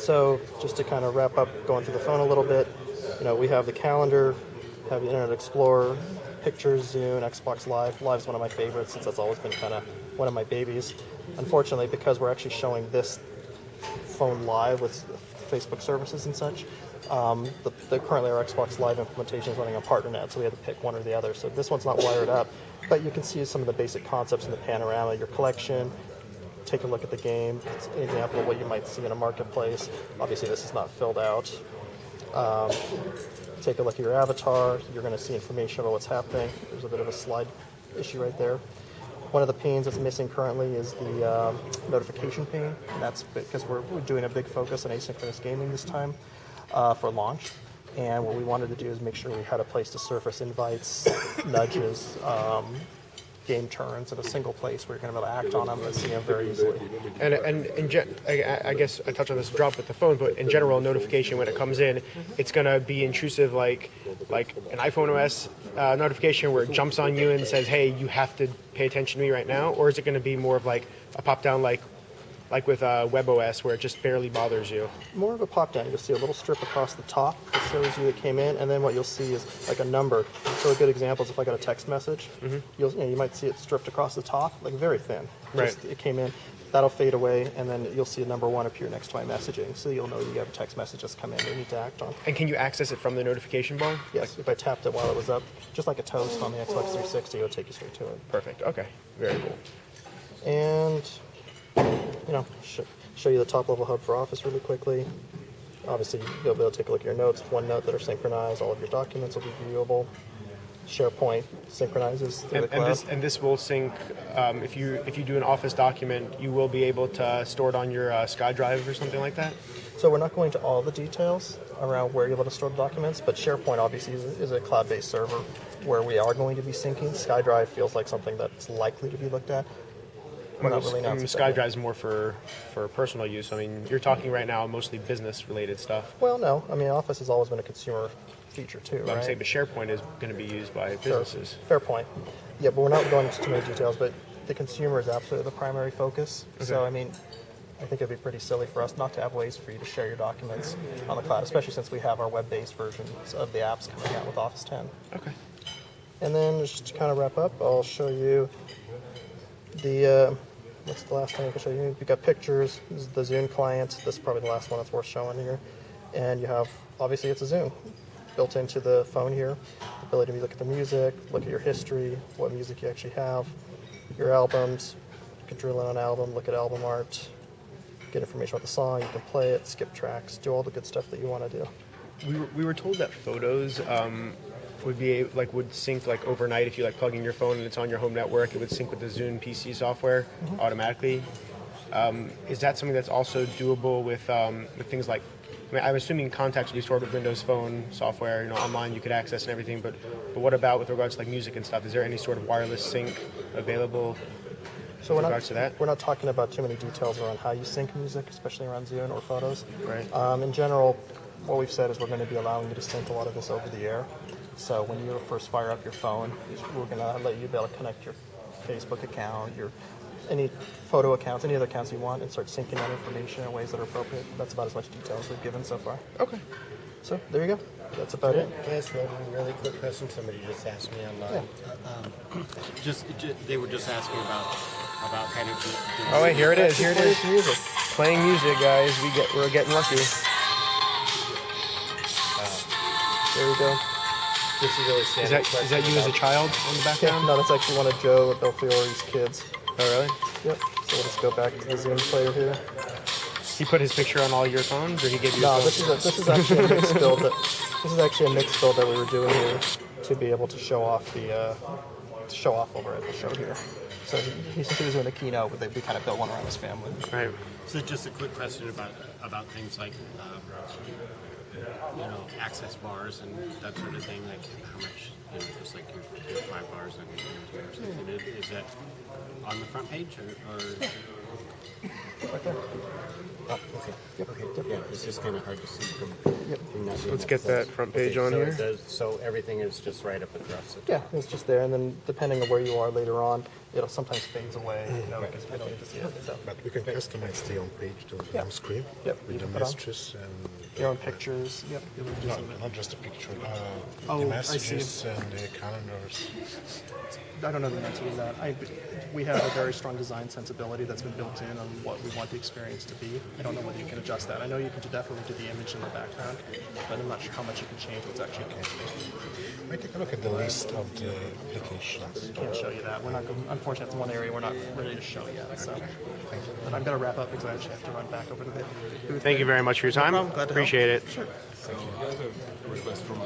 So just to kind of wrap up going through the phone a little bit, we have the calendar, have the Internet Explorer, pictures, Zune, Xbox Live. Live's one of my favorites since that's always been kind of one of my babies. Unfortunately, because we're actually showing this phone live with Facebook services and such, currently our Xbox Live implementation is running on PartnerNet, so we had to pick one or the other. So this one's not wired up, but you can see some of the basic concepts in the panorama, your collection. Take a look at the game. It's an example of what you might see in a marketplace. Obviously, this is not filled out. Take a look at your avatar. You're going to see information about what's happening. There's a bit of a slide issue right there. One of the panes that's missing currently is the notification pane. And that's because we're doing a big focus on asynchronous gaming this time for launch. And what we wanted to do is make sure we had a place to surface invites, nudges, game turns in a single place where you're going to be able to act on them and see them very easily. And I guess I touched on this drop with the phone, but in general, notification when it comes in, it's going to be intrusive like an iPhone OS notification where it jumps on you and says, hey, you have to pay attention to me right now? Or is it going to be more of like a pop-down like with WebOS where it just barely bothers you? More of a pop-down. You'll see a little strip across the top that shows you it came in, and then what you'll see is like a number. So a good example is if I got a text message, you might see it stripped across the top, like very thin. Just, it came in. That'll fade away, and then you'll see a number 1 appear next to my messaging, so you'll know you have a text message that's come in that you need to act on. And can you access it from the notification bar? Yes, if I tapped it while it was up, just like a toast on the Xbox 360, it'll take you straight to it. Perfect. Okay. Very cool. And show you the top-level hub for Office really quickly. Obviously, you'll be able to take a look at your notes, OneNote that are synchronized. All of your documents will be viewable. SharePoint synchronizes through the cloud. And this will sync. If you do an Office document, you will be able to store it on your SkyDrive or something like that. So we're not going to all the details around where you're able to store the documents, but SharePoint obviously is a cloud-based server where we are going to be syncing. SkyDrive feels like something that's likely to be looked at. We're not really announcing SkyDrive is more for personal use. I mean, you're talking right now mostly business-related stuff. Well, no. I mean, Office has always been a consumer feature too, right? I'm saying, but SharePoint is going to be used by businesses. Sure. Fair point. Yeah, but we're not going into too many details, but the consumer is absolutely the primary focus. Okay. So, I mean, I think it'd be pretty silly for us not to have ways for you to share your documents on the cloud, especially since we have our web-based versions of the apps coming out with Office 10. Okay. And then just to kind of wrap up, I'll show you the... what's the last thing I can show you? We've got pictures. This is the Zune client. This is probably the last one that's worth showing here. And you have, obviously it's a Zune built into the phone here. The ability to look at the music, look at your history, what music you actually have, your albums. You can drill in an album, look at album art, get information about the song. You can play it, skip tracks, do all the good stuff that you want to do. We were told that photos would sync like overnight if you plug in your phone and it's on your home network. It would sync with the Zune PC software automatically. Is that something that's also doable with things like? I mean, I'm assuming contacts will be stored with Windows Phone software. Online you could access and everything. But what about with regards to like music and stuff? Is there any sort of wireless sync available? So with regards to that? We're not talking about too many details around how you sync music, especially around Zune or photos. Right. In general, what we've said is we're going to be allowing you to sync a lot of this over the air. So when you first fire up your phone, we're going to let you be able to connect your Facebook account, any photo accounts, any other accounts you want, and start syncing that information in ways that are appropriate. That's about as much detail as we've given so far. Okay. So there you go. That's about it. Can I ask one really quick question? Somebody just asked me online. Yeah. They were just asking about kind of. Oh wait, here it is. Here it is. Music. Playing music, guys. We're getting lucky. There you go. This is really standard. Is that you as a child on the background? No, that's actually one of Joe Belfiore's kids. Oh really? Yep. So we'll just go back to the Zune player here. He put his picture on all your phones, or he gave you? No, this is actually a mixed build. This is actually a mixed build that we were doing here to be able to show off over at the show here. So he was doing a keynote, but we kind of built one around his family. Right. So just a quick question about things like access bars and that sort of thing. Like how much, just like your 5 bars on your or something. Is that on the front page or? right there. Oh, okay. Okay. Yeah, it's just kind of hard to see from. Yep. from not being Let's get close. that front page Okay, on so here. it does, so everything is just right up across it. Yeah, it's just there, and then depending on where you are later on, it'll sometimes fades away, because we don't get to see it. So, But we can customize the home page to the home screen Yep, you with the can put on messages and your own pictures. Yep. not just a picture, Oh, the I see. messages and the calendars. I don't know the answer to that. We have a very strong design sensibility that's been built in on what we want the experience to be. I don't know whether you can adjust that. I know you can definitely do the image in the background, but I'm not sure how much you can change what's actually going on. We take a look at the list of the applications. Can't show you that. We're not. Unfortunately, that's one area we're not ready to show yet. So, but I'm going to wrap up because I actually have to run back over to the booth. Thank you very much for your time. problem. Glad to help. Appreciate it. Sure. I have a request from